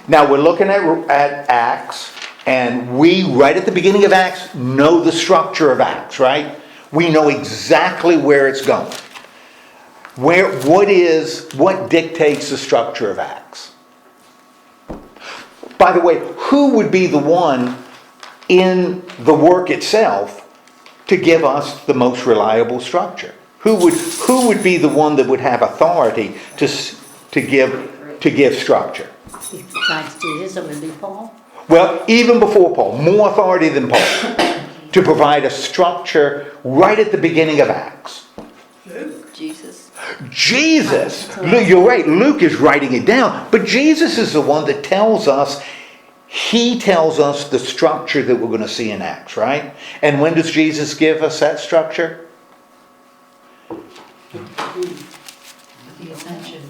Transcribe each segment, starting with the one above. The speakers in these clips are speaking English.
Now we're looking at Acts, and we, right at the beginning of Acts, know the structure of Acts, right? We know exactly where it's going. What dictates the structure of Acts? By the way, who would be the one in the work itself to give us the most reliable structure? Who would be the one that would have authority to give structure? Besides Jesus, it would be Paul. Well, even before Paul, more authority than Paul, to provide a structure right at the beginning of Acts. Jesus. You're right, Luke is writing it down, but Jesus is the one that tells us, he tells us the structure that we're going to see in Acts, right? And when does Jesus give us that structure? The ascension,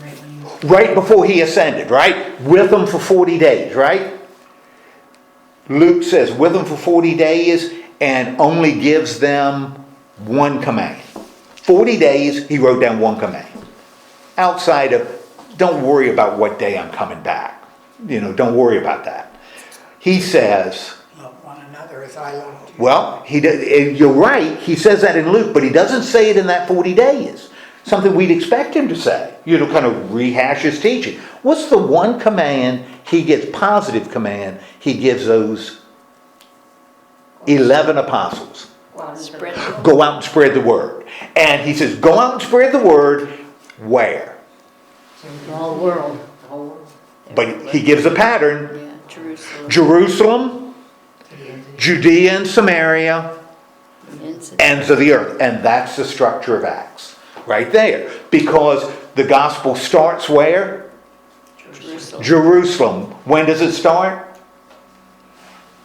right before he ascended, right? With them for 40 days, right? Luke says with them for 40 days and only gives them one command. 40 days, he wrote down one command. Outside of, don't worry about what day I'm coming back. Don't worry about that. He says, love one another as I love you. Well, you're right. He says that in Luke, but he doesn't say it in that 40 days. Something we'd expect him to say. Kind of rehash his teaching. What's the one command he gives, positive command, he gives those 11 apostles? Go out and spread the word. And he says, go out and spread the word where? The whole world. But he gives a pattern. Yeah, Jerusalem, Judea and Samaria, ends of the earth. And that's the structure of Acts. Right there. Because the gospel starts where? Jerusalem. When does it start?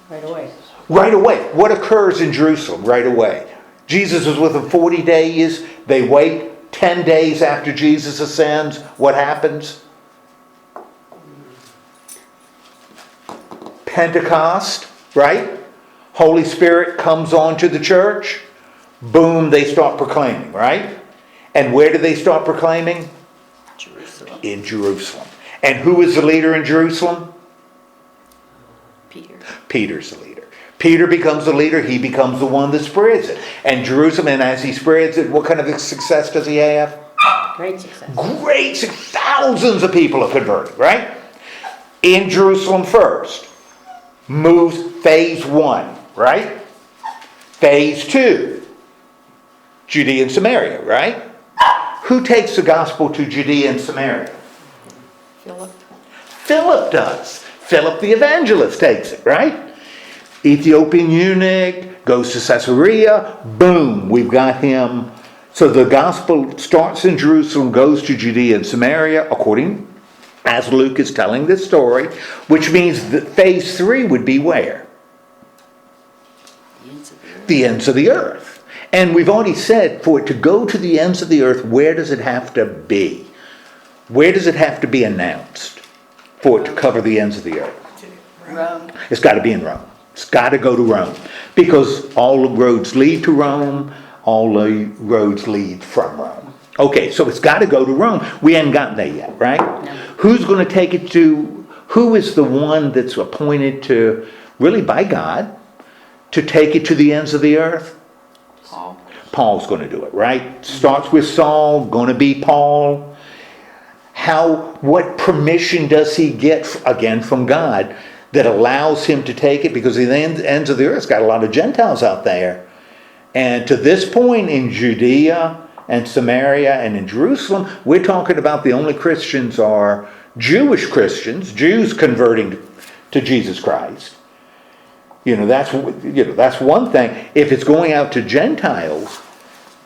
Right away. Right away. What occurs in Jerusalem right away? Jesus is with them 40 days. They wait 10 days after Jesus ascends. What happens? Pentecost, right? Holy Spirit comes onto the church. Boom, they start proclaiming, right? And where do they start proclaiming? Jerusalem. In Jerusalem. And who is the leader in Jerusalem? Peter. Peter's the leader. Peter becomes the leader. He becomes the one that spreads it. And Jerusalem, and as he spreads it, what kind of success does he have? Great success. Great success. Thousands of people are converted, right? In Jerusalem first. Moves phase 1, right? Phase 2. Judea and Samaria, right? Who takes the gospel to Judea and Samaria? Philip does. Philip the evangelist takes it, right? Ethiopian eunuch goes to Caesarea. Boom, we've got him. So the gospel starts in Jerusalem, goes to Judea and Samaria, according as Luke is telling this story, which means that phase 3 would be where? The ends of the earth. And we've already said, for it to go to the ends of the earth, where does it have to be? Where does it have to be announced for it to cover the ends of the earth? Rome. It's got to be in Rome. It's got to go to Rome. Because all the roads lead to Rome, all the roads lead from Rome. Okay, so it's got to go to Rome. We haven't gotten there yet, right? No. Who's going to take it to, who is the one that's appointed to, really by God, to take it to the ends of the earth? Paul. Paul's going to do it, right? Starts with Saul, going to be Paul. What permission does he get, again, from God, that allows him to take it? Because the ends of the earth's got a lot of Gentiles out there. And to this point in Judea and Samaria and in Jerusalem, we're talking about the only Christians are Jewish Christians, Jews converting to Jesus Christ. That's one thing. If it's going out to Gentiles,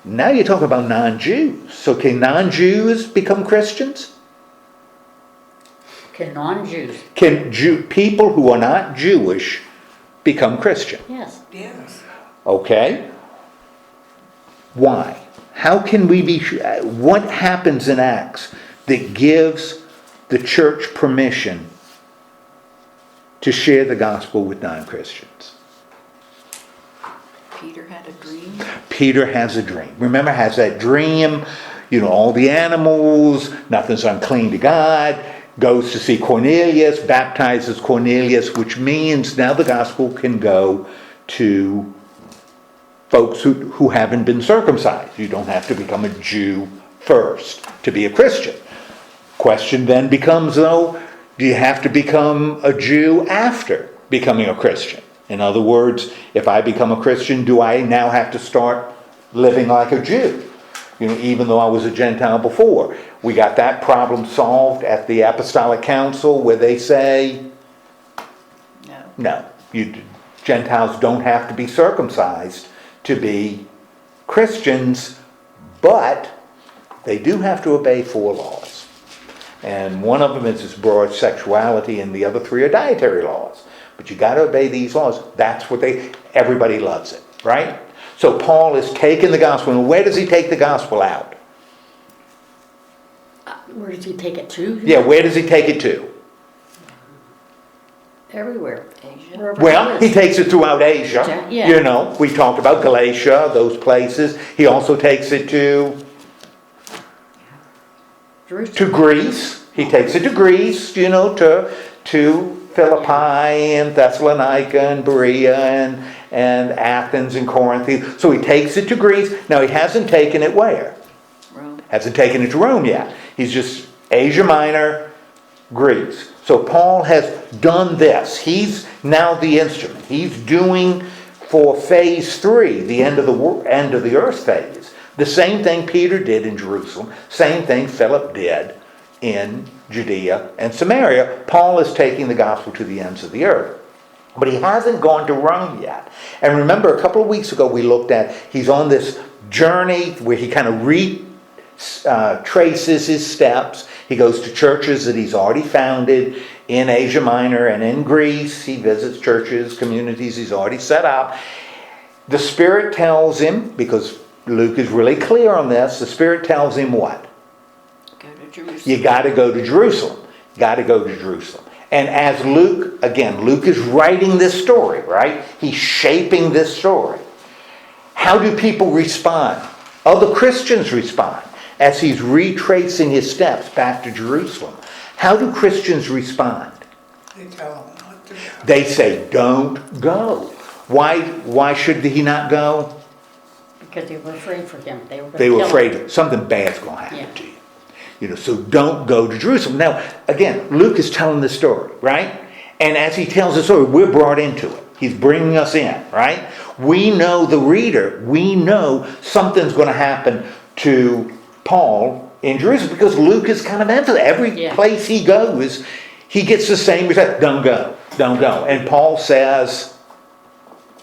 now you're talking about non-Jews. So can non-Jews become Christians? Can non-Jews? Can people who are not Jewish become Christian? Yes. Yes. Okay. Why? How can we be sure? What happens in Acts that gives the church permission to share the gospel with non-Christians? Peter had a dream. Peter has a dream. Remember, has that dream, all the animals, nothing's unclean to God. goes to see Cornelius, baptizes Cornelius, which means now the gospel can go to folks who haven't been circumcised. You don't have to become a Jew first to be a Christian. Question then becomes, though, do you have to become a Jew after becoming a Christian? In other words, if I become a Christian, do I now have to start living like a Jew? Even though I was a Gentile before. We got that problem solved at the Apostolic Council where they say, no, Gentiles don't have to be circumcised to be Christians, but they do have to obey 4 laws. And one of them is this broad sexuality, and the other 3 are dietary laws. But you got to obey these laws. That's what everybody loves it, right? So Paul is taking the gospel. And where does he take the gospel out? Where does he take it to? Yeah, where does he take it to? Everywhere. Asia. Wherever Well, he takes it throughout Asia. Yeah. We talked about Galatia, those places. He also takes it to Jerusalem. Greece. He takes it to Greece, to Philippi and Thessalonica and Berea and Athens and Corinth. So he takes it to Greece. Now he hasn't taken it where? Rome. Hasn't taken it to Rome yet. He's just Asia Minor, Greece. So Paul has done this. He's now the instrument. He's doing for phase 3, the end of the earth phase. The same thing Peter did in Jerusalem. Same thing Philip did in Judea and Samaria. Paul is taking the gospel to the ends of the earth. But he hasn't gone to Rome yet. And remember, a couple of weeks ago we looked at, he's on this journey where he kind of retraces his steps. He goes to churches that he's already founded in Asia Minor and in Greece. He visits churches, communities he's already set up. The Spirit tells him, because Luke is really clear on this, the Spirit tells him what? Go to Jerusalem. You got to go to Jerusalem. Got to go to Jerusalem. And as Luke is writing this story, right? He's shaping this story. How do people respond? Other Christians respond as he's retracing his steps back to Jerusalem. How do Christians respond? They tell him not to go. They say, don't go. Why should he not go? Because they were afraid for him. They were They were kill afraid him. something bad's going to happen Yeah. to you. So don't go to Jerusalem. Now, again, Luke is telling the story, right? And as he tells the story, we're brought into it. He's bringing us in, right? We know, the reader, we know something's going to happen to Paul in Jerusalem because Luke is kind of emphasis. Every place he goes, he gets the same result. Don't go. Don't go. And Paul says,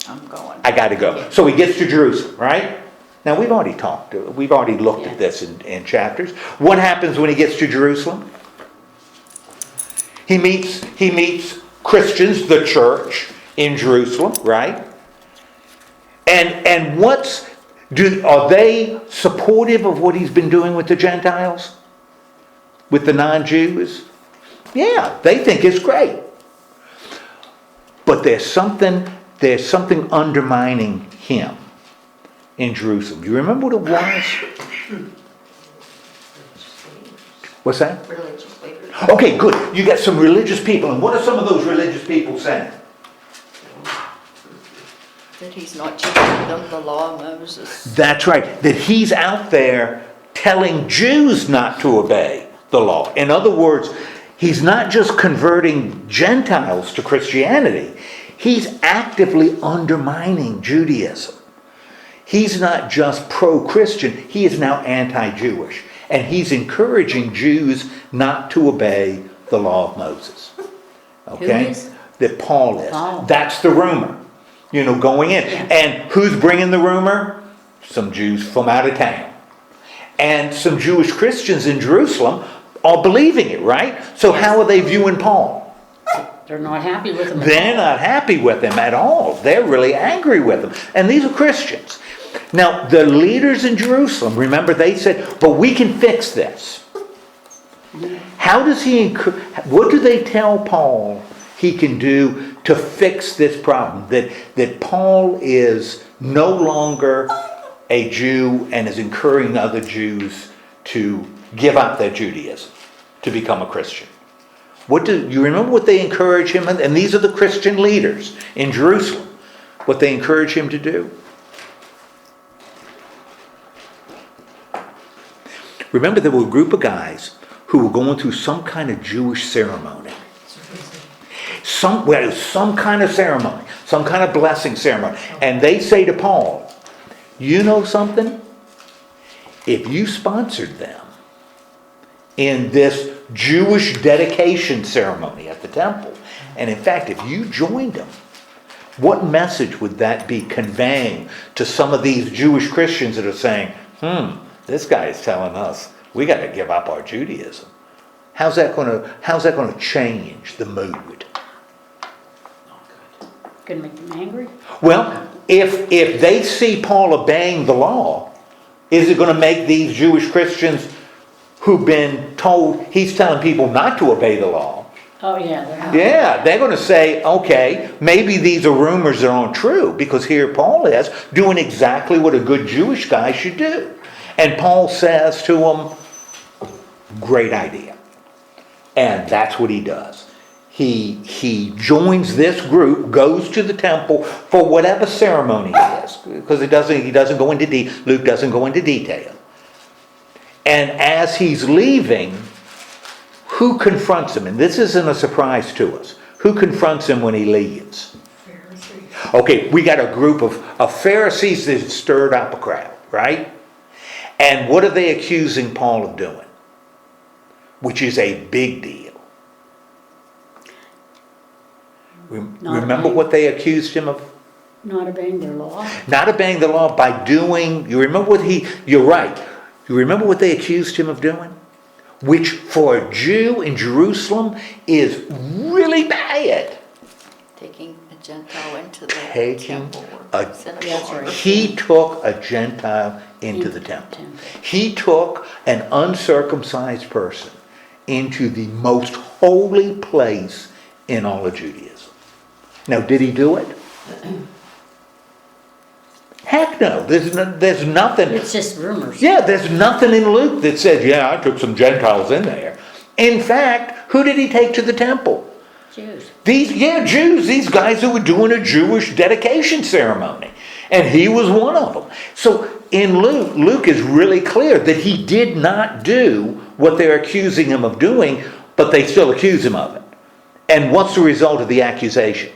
I'm going. I got to go. So he gets to Jerusalem, right? Now, we've already looked at this in chapters. What happens when he gets to Jerusalem? He meets Christians, the church in Jerusalem, right? And are they supportive of what he's been doing with the Gentiles? With the non-Jews? Yeah, they think it's great. But there's something undermining him in Jerusalem. Do you remember what it was? What's that? Religious leaders. Okay, good. You got some religious people. And what are some of those religious people saying? That he's not teaching them the law of Moses. That's right. That he's out there telling Jews not to obey the law. In other words, he's not just converting Gentiles to Christianity. He's actively undermining Judaism. He's not just pro-Christian, he is now anti-Jewish. And he's encouraging Jews not to obey the law of Moses. Okay? Who is? That Paul is. Paul. That's the rumor, going in. Yeah. And who's bringing the rumor? Some Jews from out of town. And some Jewish Christians in Jerusalem are believing it, right? So how are they viewing Paul? They're not happy with him. They're not happy with him at all. They're really angry with him. And these are Christians. Now, the leaders in Jerusalem, remember, they said, but we can fix this. What do they tell Paul he can do to fix this problem? That Paul is no longer a Jew and is encouraging other Jews to give up their Judaism, to become a Christian. What do you remember what they encourage him? And these are the Christian leaders in Jerusalem. What they encourage him to do. Remember, there were a group of guys who were going through some kind of Jewish ceremony. Some kind of ceremony, some kind of blessing ceremony. And they say to Paul, you know something? If you sponsored them in this Jewish dedication ceremony at the temple, and in fact, if you joined them, what message would that be conveying to some of these Jewish Christians that are saying, this guy is telling us we got to give up our Judaism? How's that going to change the mood? Gonna make them angry? Well, if they see Paul obeying the law, is it going to make these Jewish Christians who've been told he's telling people not to obey the law? Oh, yeah. Yeah, they're going to say, okay, maybe these are rumors that aren't true, because here Paul is doing exactly what a good Jewish guy should do. And Paul says to them, great idea. And that's what he does. He joins this group, goes to the temple for whatever ceremony it is, because Luke doesn't go into detail. And as he's leaving, who confronts him? And this isn't a surprise to us. Who confronts him when he leaves? Pharisees. Okay, we got a group of Pharisees that stirred up a crowd, right? And what are they accusing Paul of doing? Which is a big deal. Remember what they accused him of? Not obeying their law? Not obeying the law by doing, you're right. You remember what they accused him of doing? Which for a Jew in Jerusalem is really bad. Taking a Gentile into the temple. right. He took a Gentile into the temple. He took an uncircumcised person into the most holy place in all of Judaism. Now, did he do it? Heck no. There's nothing. It's just rumors. Yeah, there's nothing in Luke that said, yeah, I took some Gentiles in there. In fact, who did he take to the temple? Jews. Jews, these guys who were doing a Jewish dedication ceremony. And he was one of them. So in Luke is really clear that he did not do what they're accusing him of doing, but they still accuse him of it. And what's the result of the accusation?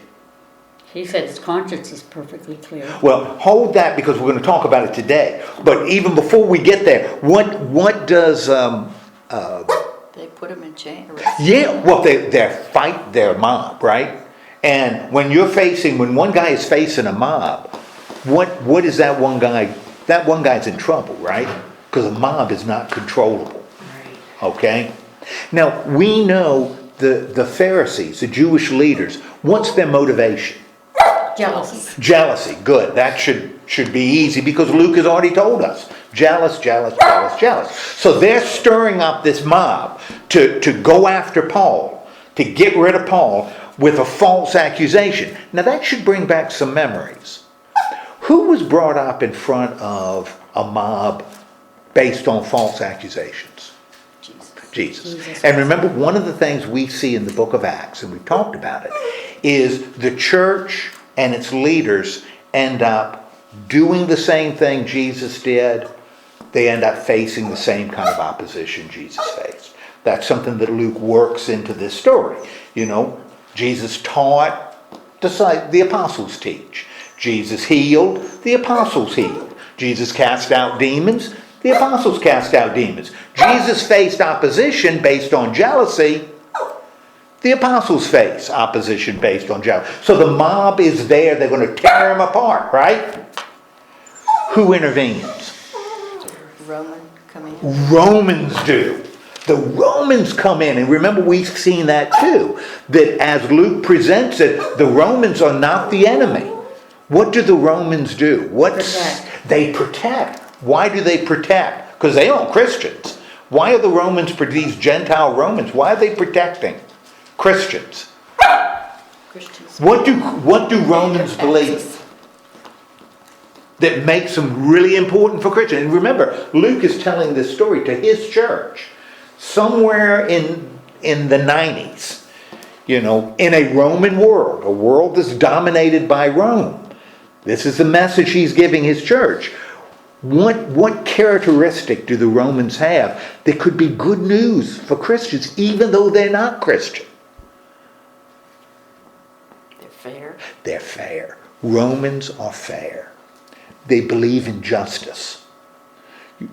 He said his conscience is perfectly clear. Well, hold that, because we're going to talk about it today. But even before we get there, what does... They put him in chains. Yeah, well, they're mob, right? And when one guy is facing a mob, what is that one guy? That one guy's in trouble, right? Because a mob is not controllable. Okay? Now, we know the Pharisees, the Jewish leaders, what's their motivation? Jealousy, good. That should be easy, because Luke has already told us. Jealous. So they're stirring up this mob to go after Paul, to get rid of Paul with a false accusation. Now that should bring back some memories. Who was brought up in front of a mob based on false accusations? Jesus. And remember, one of the things we see in the book of Acts, and we've talked about it, is the church and its leaders end up doing the same thing Jesus did. They end up facing the same kind of opposition Jesus faced. That's something that Luke works into this story. Jesus taught, the apostles teach. Jesus healed, the apostles healed. Jesus cast out demons, the apostles cast out demons. Jesus faced opposition based on jealousy. The apostles face opposition based on jealousy. So the mob is there. They're going to tear him apart, right? Who intervenes? Romans do. The Romans come in. And remember, we've seen that too. That as Luke presents it, the Romans are not the enemy. What do the Romans do? They protect. Why do they protect? Because they aren't Christians. Why are the Romans, these Gentile Romans, why are they protecting Christians? What do Romans believe that makes them really important for Christians? And remember, Luke is telling this story to his church. Somewhere in in the 90s. You know, in a Roman world, a world that's dominated by Rome. This is the message he's giving his church. What characteristic do the Romans have that could be good news for Christians, even though they're not Christian? They're fair. They're fair. Romans are fair. They believe in justice.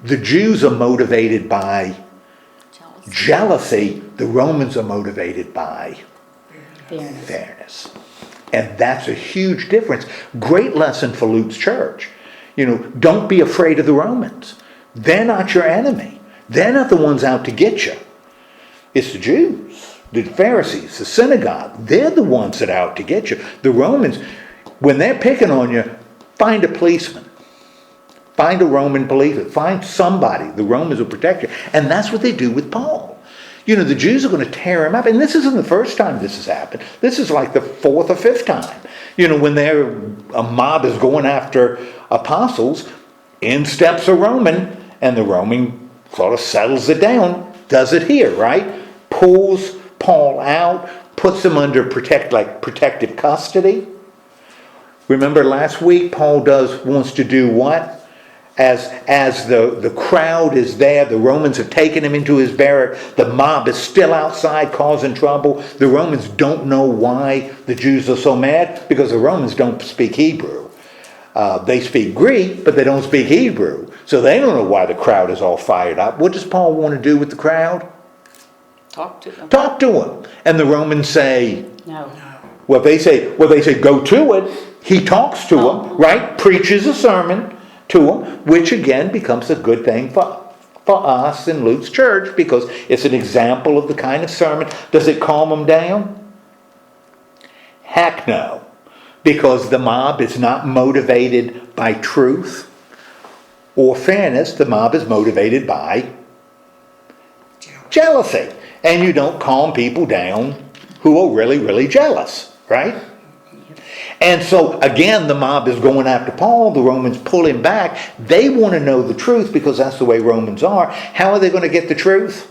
The Jews are motivated by jealousy. The Romans are motivated by fairness. And that's a huge difference. Great lesson for Luke's church. You know, don't be afraid of the Romans. They're not your enemy. They're not the ones out to get you. It's the Jews, the Pharisees, the synagogue. They're the ones that are out to get you. The Romans, when they're picking on you, find a policeman. Find a Roman policeman. Find somebody. The Romans will protect you. And that's what they do with Paul. You know, the Jews are going to tear him up. And this isn't the first time this has happened. This is like the fourth or fifth time. You know, when a mob is going after apostles, in steps a Roman, and the Roman sort of settles it down, does it here, right? Pulls Paul out, puts him under protective custody. Remember last week, Paul wants to do what? As the crowd is there, the Romans have taken him into his barrack, the mob is still outside causing trouble. The Romans don't know why the Jews are so mad, because the Romans don't speak Hebrew. They speak Greek, but they don't speak Hebrew. So they don't know why the crowd is all fired up. What does Paul want to do with the crowd? Talk to them. Talk to him. And the Romans say, No. well, they say, go to it. He talks to them, right? Preaches a sermon to them, which again becomes a good thing for us in Luke's church, because it's an example of the kind of sermon. Does it calm them down? Heck no. Because the mob is not motivated by truth or fairness. The mob is motivated by jealousy. And you don't calm people down who are really, really jealous, right? And so, again, the mob is going after Paul. The Romans pull him back. They want to know the truth, because that's the way Romans are. How are they going to get the truth?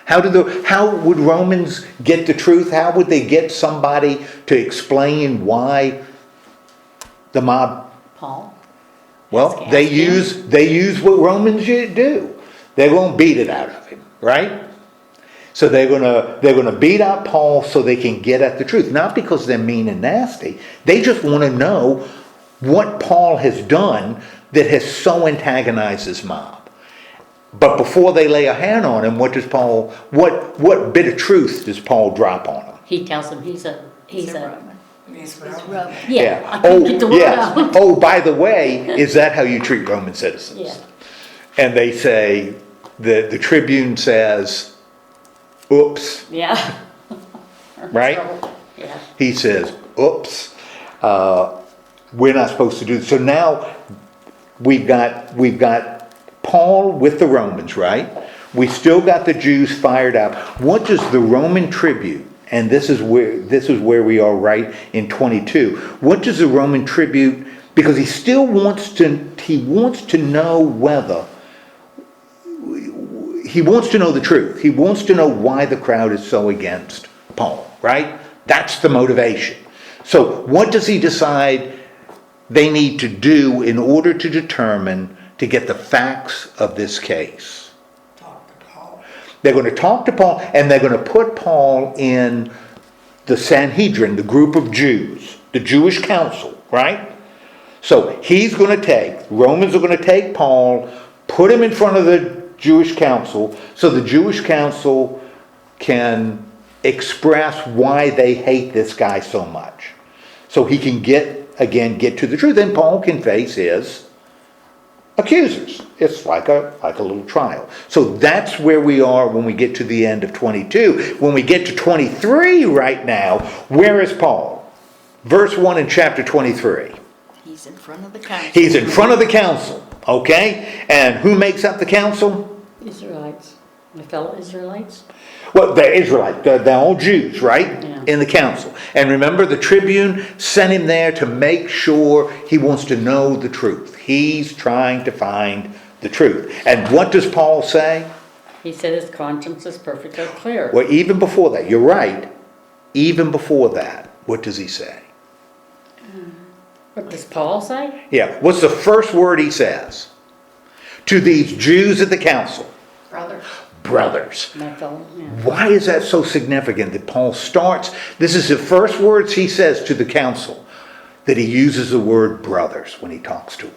How would Romans get the truth? How would they get somebody to explain why the mob? Paul. Well, they use what Romans do. They won't beat it out of him, right? So they're gonna beat out Paul so they can get at the truth. Not because they're mean and nasty. They just want to know what Paul has done that has so antagonized his mob. But before they lay a hand on him, what bit of truth does Paul drop on him? He tells him he's a Roman. He's It's Roman. Roman. Yeah. I couldn't get the word out. Oh, by the way, is that how you treat Roman citizens? Yeah. And they say, the tribune says, oops, Yeah. right? Yeah. He says, oops, we're not supposed to do this. So now we've got Paul with the Romans, right? We still got the Jews fired up. What does the Roman tribute, and this is where we are right in 22. What does the Roman tribute, because he still wants to know whether, he wants to know the truth. He wants to know why the crowd is so against Paul, right? That's the motivation. So what does he decide they need to do in order to determine, to get the facts of this case? Talk to Paul. They're going to talk to Paul, and they're going to put Paul in the Sanhedrin, the group of Jews, the Jewish council, right? So Romans are going to take Paul, put him in front of the Jewish council, so the Jewish council can express why they hate this guy so much. So he can get to the truth, and Paul can face his accusers. It's like a little trial. So that's where we are when we get to the end of 22. When we get to 23 right now, where is Paul? Verse 1 in chapter 23. He's in front of the council. He's in front of the council, okay? And who makes up the council? Israelites. My fellow Israelites. Well, they're Israelites. They're all Jews, right? Yeah. In the council. And remember, the tribune sent him there to make sure he wants to know the truth. He's trying to find the truth. And what does Paul say? He said his conscience is perfectly clear. Well, even before that, you're right. Even before that, what does he say? What does Paul say? Yeah, what's the first word he says? To these Jews at the council. Brother. Brothers. That fellow, yeah. Why is that so significant that Paul starts? This is the first words he says to the council, that he uses the word brothers when he talks to them.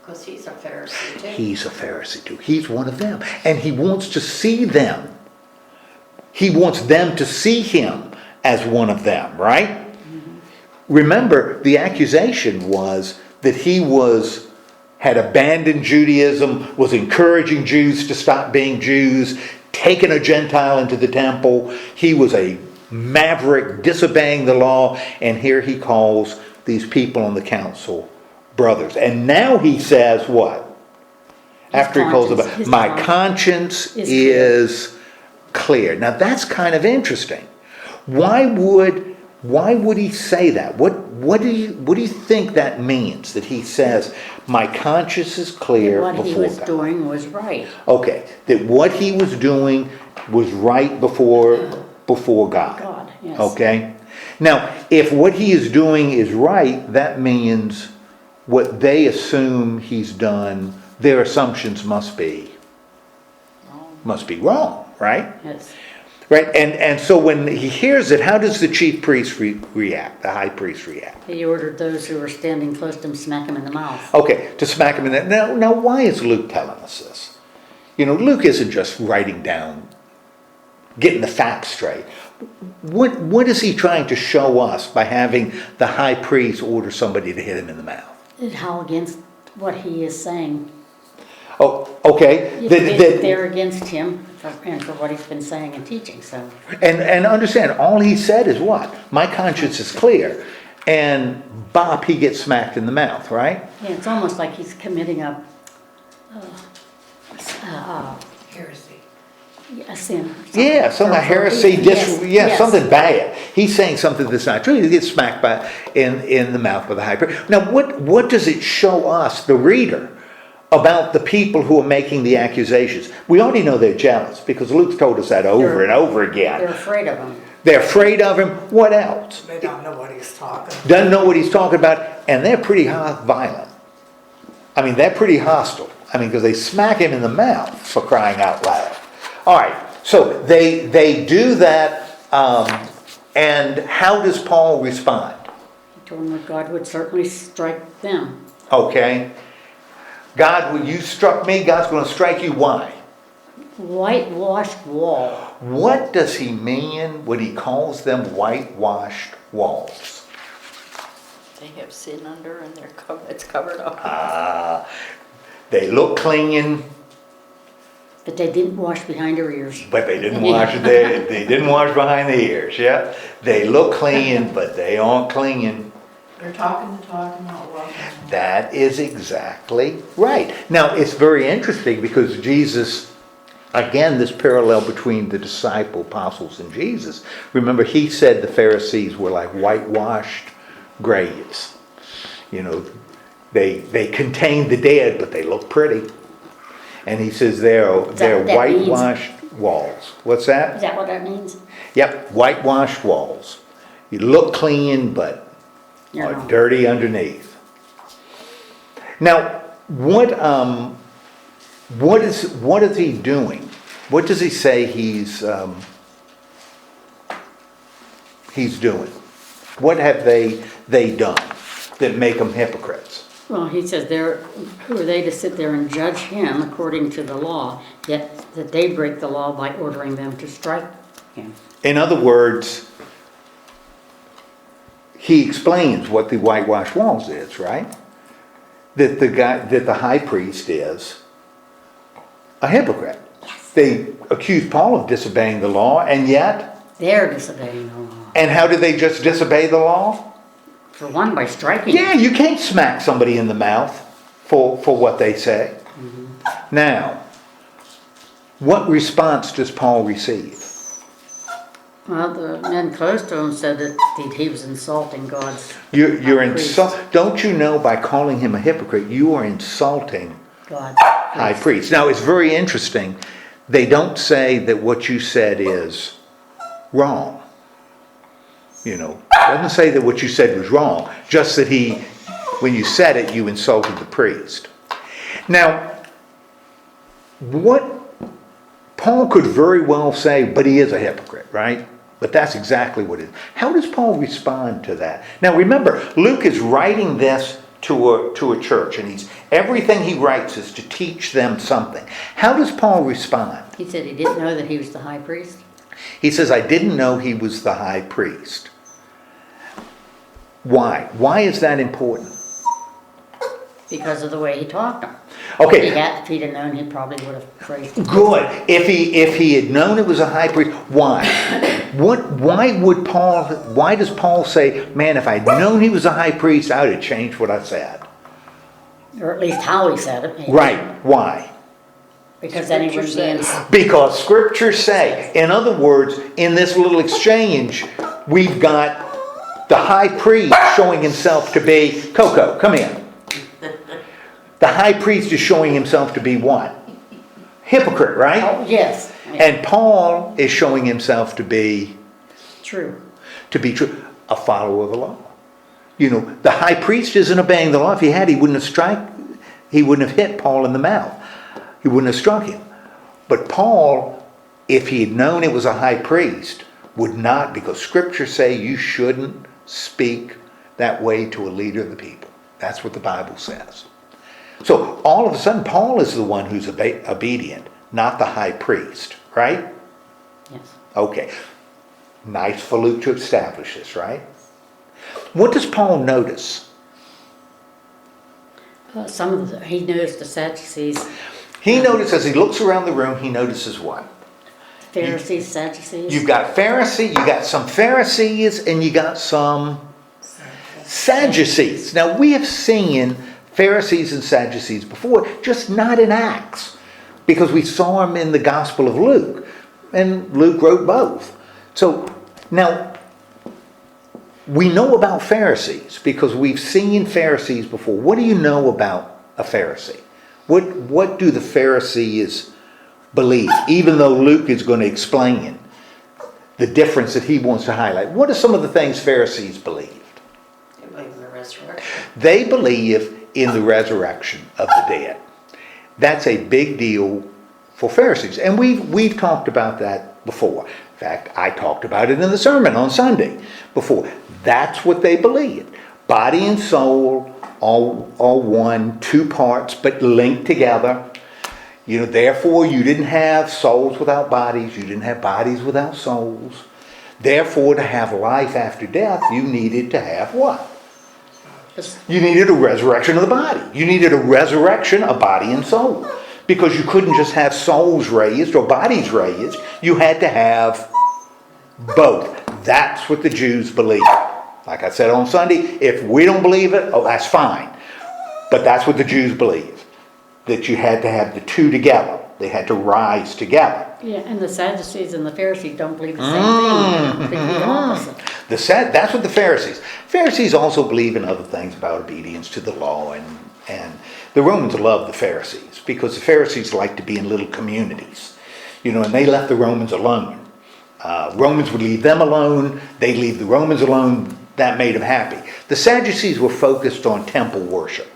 Because he's a Pharisee too. He's a Pharisee too. He's one of them. And he wants to see them. He wants them to see him as one of them, right? Mm-hmm. Remember, the accusation was that he had abandoned Judaism, was encouraging Jews to stop being Jews, taken a Gentile into the temple. He was a maverick, disobeying the law, and here he calls these people on the council brothers. And now he says what? After he calls them, my conscience is clear. Now that's kind of interesting. Why would he say that? What do you think that means? That he says, my conscience is clear before God. What he was doing was right. Okay, that what he was doing was right before God. God, yes. Okay? Now, if what he is doing is right, that means what they assume he's done, their assumptions must be wrong, right? Yes. Right? And so when he hears it, how does the chief priest react, the high priest react? He ordered those who were standing close to him smack him in the mouth. Okay, to smack him in the... Now why is Luke telling us this? You know, Luke isn't just writing down, getting the facts straight. What is he trying to show us by having the high priest order somebody to hit him in the mouth? How against what he is saying. Oh, okay. They're against him and for what he's been saying and teaching. So. And understand, all he said is what? My conscience is clear. And bop, he gets smacked in the mouth, right? Yeah, it's almost like he's committing a Heresy. sin. Yeah, some heresy, yes. something bad. He's saying something that's not true. He gets smacked in the mouth by the high priest. Now, what does it show us, the reader, about the people who are making the accusations? We already know they're jealous because Luke's told us that over and over again. They're afraid of him. They're afraid of him. What else? They don't know what he's talking about. Doesn't know what he's talking about, and they're pretty violent. I mean, they're pretty hostile. I mean, because they smack him in the mouth, for crying out loud. All right, so they do that, and how does Paul respond? He told him that God would certainly strike them. Okay. God, when you struck me, God's going to strike you. Why? Whitewashed wall. What does he mean when he calls them whitewashed walls? They have sin under and it's covered up. They look clean, But they didn't wash behind their ears. but they didn't wash they didn't wash behind the ears. Yeah, they look clean, but they aren't clean. They're talking the talk and not walking. That is exactly right. Now it's very interesting because Jesus, again, this parallel between the disciple apostles and Jesus. Remember, he said the Pharisees were like whitewashed graves. You know, they contain the dead, but they look pretty. And he says they're whitewashed walls. What's that? Is that what that means? Yep, whitewashed walls. You look clean, but You're are not. dirty underneath. Now, what is he doing? What does he say he's doing? What have they done that make them hypocrites? Well, he says, who are they to sit there and judge him according to the law, yet that they break the law by ordering them to strike him. In other words, he explains what the whitewashed walls is, right? That the high priest is a hypocrite. Yes. They accuse Paul of disobeying the law, and yet... They're disobeying the law. And how did they just disobey the law? For one, by striking. Yeah, you can't smack somebody in the mouth for what they say. Mm-hmm. Now, what response does Paul receive? Well, the men close to him said that he was insulting God's You're priest. Don't you know by calling him a hypocrite, you are insulting God. high priest. Now, it's very interesting they don't say that what you said is wrong. You know, it doesn't say that what you said was wrong, just that when you said it, you insulted the priest. Now, what Paul could very well say, but he is a hypocrite, right? But that's exactly what it is. How does Paul respond to that? Now remember, Luke is writing this to a church, and everything he writes is to teach them something. How does Paul respond? He said he didn't know that he was the high priest. He says, I didn't know he was the high priest. Why? Why is that important? Because of the way he talked to him. Okay. If he'd have known, he probably would have praised him. Good. If he had known it was a high priest, why? Why does Paul say, man, if I'd known he was a high priest, I would have changed what I said? Or at least how he said it. Maybe. Right. Why? Because then he wouldn't be in. Because scriptures say, in other words, in this little exchange, we've got the high priest showing himself to be, Coco, come in. The high priest is showing himself to be what? Hypocrite, right? Oh, yes. And Paul is showing himself to be True. A follower of the law. You know, the high priest isn't obeying the law. If he had, he wouldn't have hit Paul in the mouth. He wouldn't have struck him. But Paul, if he had known it was a high priest, would not, because scriptures say you shouldn't speak that way to a leader of the people. That's what the Bible says. So all of a sudden, Paul is the one who's obedient, not the high priest, right? Yes. Okay. Nice for Luke to establish this, right? What does Paul notice? He noticed the Sadducees. He notices, as he looks around the room, he notices what? Pharisees, Sadducees. You've got you got some Pharisees, and you got some Sadducees. Now, we have seen Pharisees and Sadducees before, just not in Acts, because we saw them in the Gospel of Luke, and Luke wrote both. So, now, we know about Pharisees, because we've seen Pharisees before. What do you know about a Pharisee? What do the Pharisees believe, even though Luke is going to explain the difference that he wants to highlight? What are some of the things Pharisees believed? They believe in the resurrection. They believe in the resurrection of the dead. That's a big deal for Pharisees. And we've talked about that before. In fact, I talked about it in the sermon on Sunday before. That's what they believed. Body and soul, all one, two parts, but linked together. You know, therefore you didn't have souls without bodies. You didn't have bodies without souls. Therefore, to have life after death, you needed to have what? You needed a resurrection of the body. You needed a resurrection of body and soul. Because you couldn't just have souls raised or bodies raised. You had to have both. That's what the Jews believed. Like I said on Sunday, if we don't believe it, oh, that's fine. But that's what the Jews believe. That you had to have the two together. They had to rise together. Yeah, and the Sadducees and the Pharisees don't believe the same thing. They believe the opposite. That's what the Pharisees. Pharisees also believe in other things about obedience to the law, and the Romans love the Pharisees because the Pharisees like to be in little communities, you know, and they left the Romans alone. Romans would leave them alone. They'd leave the Romans alone. That made them happy. The Sadducees were focused on temple worship,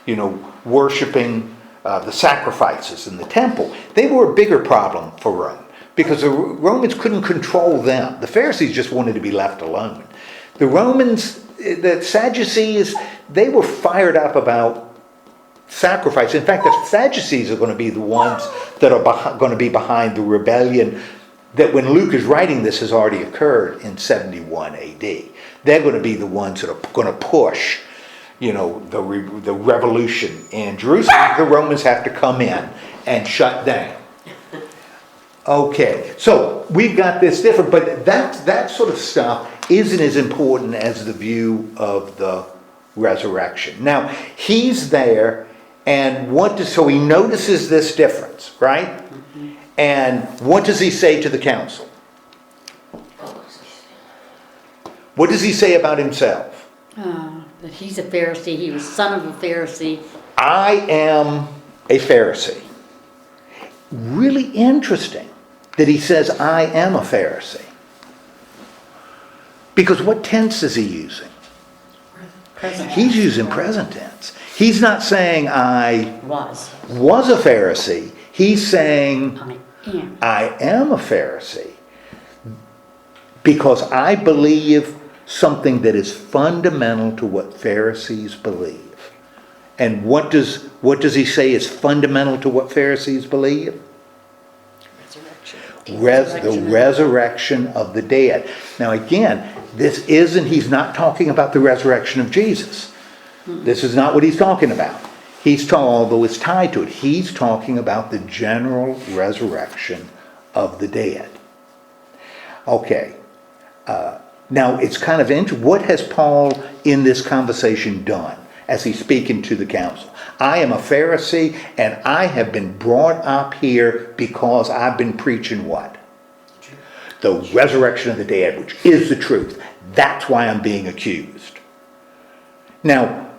you know, worshiping the sacrifices in the temple. They were a bigger problem for Rome because the Romans couldn't control them. The Pharisees just wanted to be left alone. The Romans, the Sadducees, they were fired up about sacrifice. In fact, the Sadducees are going to be the ones that are going to be behind the rebellion that when Luke is writing this has already occurred in 71 AD. They're going to be the ones that are going to push, you know, the revolution in Jerusalem. The Romans have to come in and shut down. Okay, so we've got this different, but that sort of stuff isn't as important as the view of the resurrection. Now, he's there, and so he notices this difference, right? Mm-hmm. And what does he say to the council? What does he say about himself? That he's a Pharisee. He was son of a Pharisee. I am a Pharisee. really interesting that he says, I am a Pharisee. Because what tense is he using? Present He's using present tense. He's not saying I was. a Pharisee. He's saying I am. I am a Pharisee because I believe something that is fundamental to what Pharisees believe. And what does he say is fundamental to what Pharisees believe? Resurrection. The resurrection of the dead. Now again, he's not talking about the resurrection of Jesus. This is not what he's talking about. Although it's tied to it, he's talking about the general resurrection of the dead. Okay. Now it's kind of interesting. What has Paul in this conversation done as he's speaking to the council? I am a Pharisee and I have been brought up here because I've been preaching what? The resurrection of the dead, which is the truth. That's why I'm being accused. Now,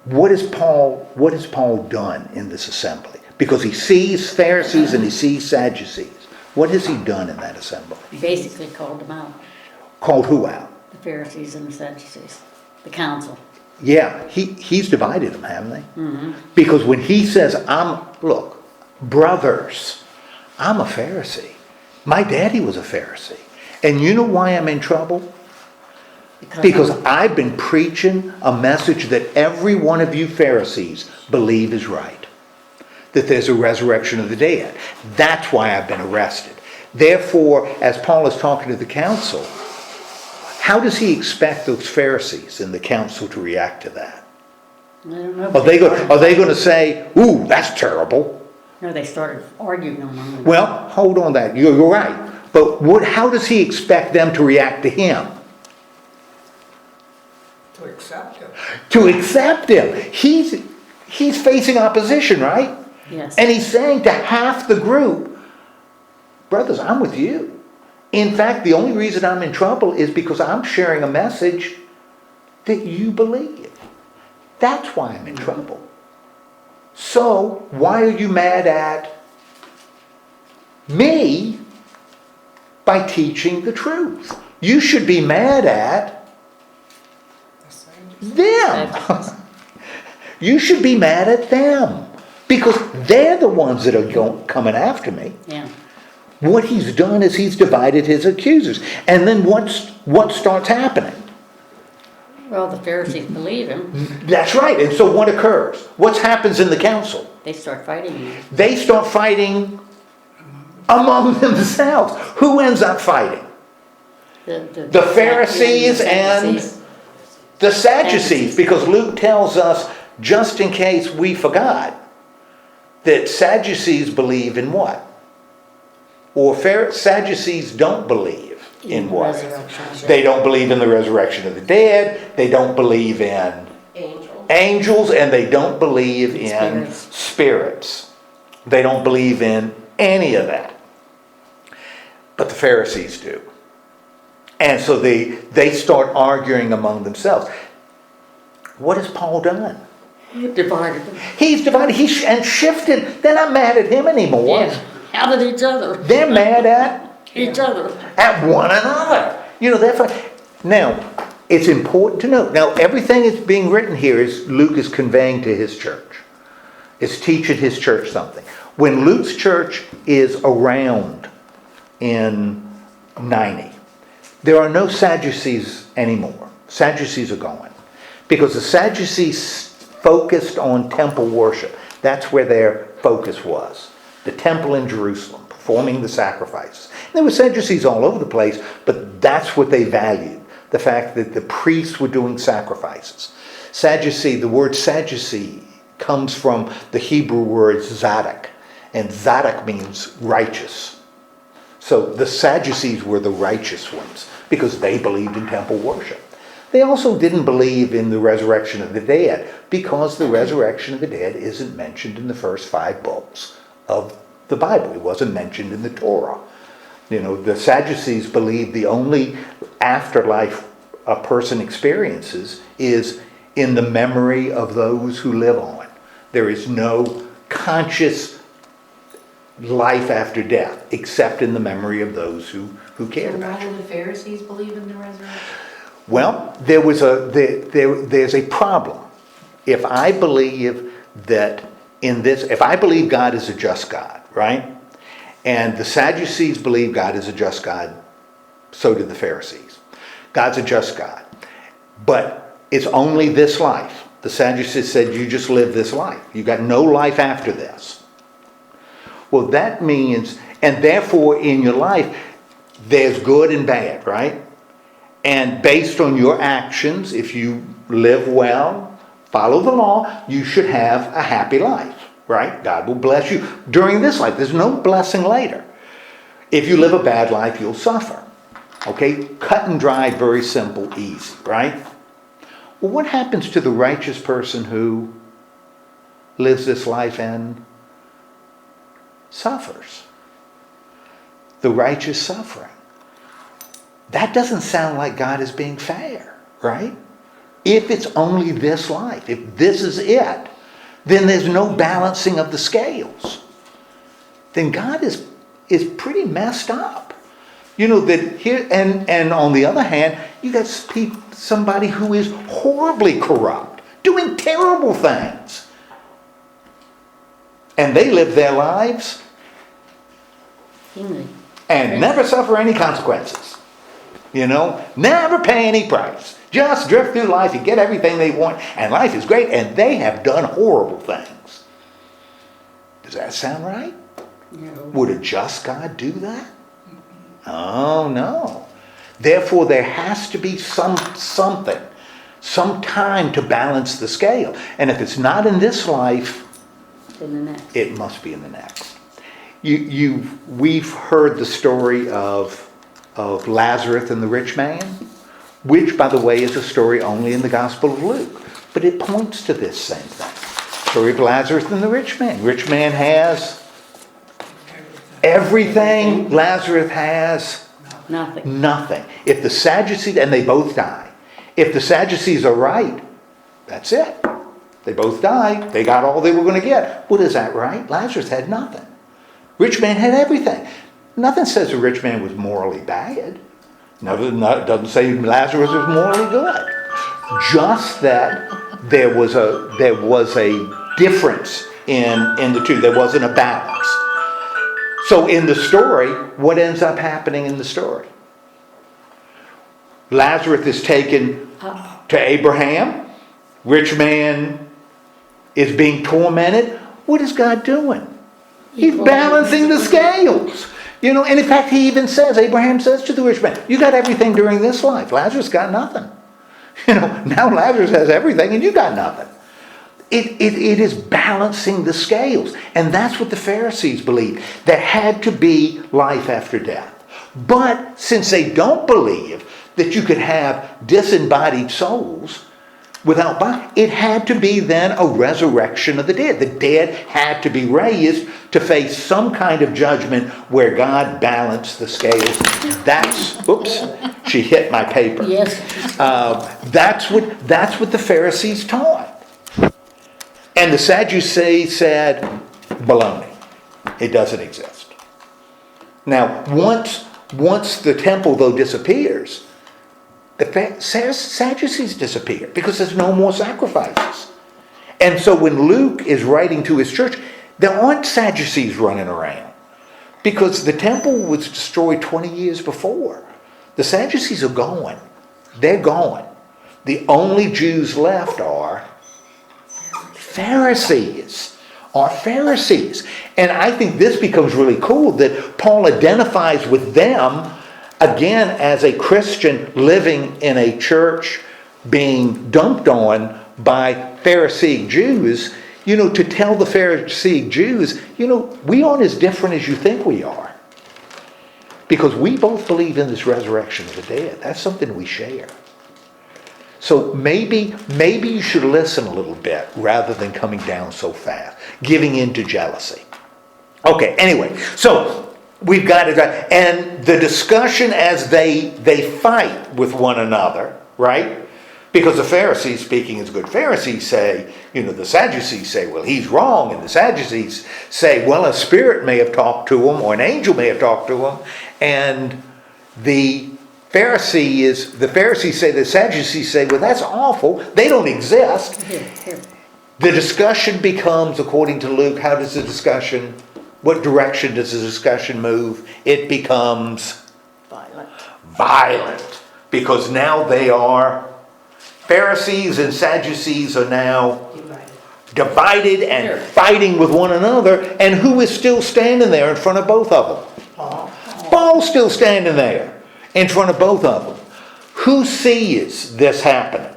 what has Paul done in this assembly? Because he sees Pharisees and he sees Sadducees. What has he done in that assembly? He basically called them out. Called who out? The Pharisees and the Sadducees. The council. Yeah, he's divided them, haven't they? Mm-hmm. Because when he says, look, brothers, I'm a Pharisee. My daddy was a Pharisee. And you know why I'm in trouble? Because I've been preaching a message that every one of you Pharisees believe is right. That there's a resurrection of the dead. That's why I've been arrested. Therefore, as Paul is talking to the council, how does he expect those Pharisees in the council to react to that? I don't know. Are they going to say, ooh, that's terrible? No, they started arguing among them. Well, hold on that. You're right. But how does he expect them to react to him? To accept him. To accept him. He's facing opposition, right? Yes. And he's saying to half the group, brothers, I'm with you. In fact, the only reason I'm in trouble is because I'm sharing a message that you believe. That's why I'm in trouble. So, why are you mad at me by teaching the truth? You should be mad at them. You should be mad at them. Because they're the ones that are coming after me. Yeah. What he's done is he's divided his accusers. And then what starts happening? Well, the Pharisees believe him. That's right. And so what occurs? What happens in the council? They start fighting him. They start fighting among themselves. Who ends up fighting? The Pharisees and the Sadducees. Because Luke tells us, just in case we forgot, that Sadducees believe in what? Or Sadducees don't believe in what? They don't believe in the resurrection of the dead. They don't believe in angels, and they don't believe in spirits. They don't believe in any of that. But the Pharisees do. And so they start arguing among themselves. What has Paul done? Divided them. He's divided. He's shifted. They're not mad at him anymore. Yeah. Out at each other. They're mad at Each other. at one another. They're fine. Now, it's important to note. Now, everything that's being written here is Luke is conveying to his church. It's teaching his church something. When Luke's church is around in 90, there are no Sadducees anymore. Sadducees are gone. Because the Sadducees focused on temple worship. That's where their focus was. The temple in Jerusalem, performing the sacrifices. And there were Sadducees all over the place, but that's what they valued. The fact that the priests were doing sacrifices. The word Sadducee comes from the Hebrew word Zadok. And Zadok means righteous. So the Sadducees were the righteous ones because they believed in temple worship. They also didn't believe in the resurrection of the dead because the resurrection of the dead isn't mentioned in the first 5 books of the Bible. It wasn't mentioned in the Torah. The Sadducees believed the only afterlife a person experiences is in the memory of those who live on. There is no conscious life after death, except in the memory of those who cared And about why you. do the Pharisees believe in the resurrection? Well, there's a problem. If I believe if I believe God is a just God, right? And the Sadducees believe God is a just God, so did the Pharisees. God's a just God. But it's only this life. The Sadducees said, you just live this life. You got no life after this. Well, that means, and therefore in your life, there's good and bad, right? And based on your actions, if you live well, follow the law, you should have a happy life, right? God will bless you during this life. There's no blessing later. If you live a bad life, you'll suffer. Okay? Cut and dry, very simple, easy, right? Well, what happens to the righteous person who lives this life and suffers? The righteous suffering. That doesn't sound like God is being fair, right? If it's only this life, if this is it, then there's no balancing of the scales. Then God is pretty messed up. You know, that here, and on the other hand, you got somebody who is horribly corrupt, doing terrible things. And they live their lives and never suffer any consequences. You know, never pay any price. Just drift through life, you get everything they want, and life is great, and they have done horrible things. Does that sound right? No. Would a just God do that? Oh, no. Therefore, there has to be something, some time to balance the scale. And if it's not in this life, In the next. it must be in the next. We've heard the story of Lazarus and the rich man, which, by the way, is a story only in the Gospel of Luke. But it points to this same thing. Story of Lazarus and the rich man. Rich man has everything. Lazarus has Nothing. If the Sadducees, and they both die. If the Sadducees are right, that's it. They both died. They got all they were going to get. Well, is that right? Lazarus had nothing. Rich man had everything. Nothing says the rich man was morally bad. No, it doesn't say Lazarus was morally good. Just that there was a difference in the two. There wasn't a balance. So in the story, what ends up happening in the story? Lazarus is taken to Abraham. Rich man is being tormented. What is God doing? He's balancing the scales. You know, and in fact, he even says, Abraham says to the rich man, you got everything during this life. Lazarus got nothing. You know, now Lazarus has everything and you got nothing. It is balancing the scales. And that's what the Pharisees believed. There had to be life after death. But since they don't believe that you could have disembodied souls without body, it had to be then a resurrection of the dead. The dead had to be raised to face some kind of judgment where God balanced the scales. Oops, she hit my paper. Yes. That's what the Pharisees taught. And the Sadducees said, baloney. It doesn't exist. Now, once the temple, though, disappears, the Sadducees disappear because there's no more sacrifices. And so when Luke is writing to his church, there aren't Sadducees running around because the temple was destroyed 20 years before. The Sadducees are gone. They're gone. The only Jews left are Pharisees. And I think this becomes really cool that Paul identifies with them again as a Christian living in a church being dumped on by Pharisaic Jews, you know, to tell the Pharisaic Jews, you know, we aren't as different as you think we are. Because we both believe in this resurrection of the dead. That's something we share. So maybe you should listen a little bit rather than coming down so fast, giving in to jealousy. Okay, anyway, so we've got it. And the discussion as they fight with one another, right? Because the Pharisees, speaking as good Pharisees, say, the Sadducees say, well, he's wrong. And the Sadducees say, well, a spirit may have talked to him, or an angel may have talked to him. And the Pharisees say, the Sadducees say, well, that's awful. They don't exist. Here. The discussion becomes, according to Luke, what direction does the discussion move? It becomes violent. Because now Pharisees and Sadducees are now divided and fighting with one another. And who is still standing there in front of both of them? Paul's still standing there in front of both of them. Who sees this happening?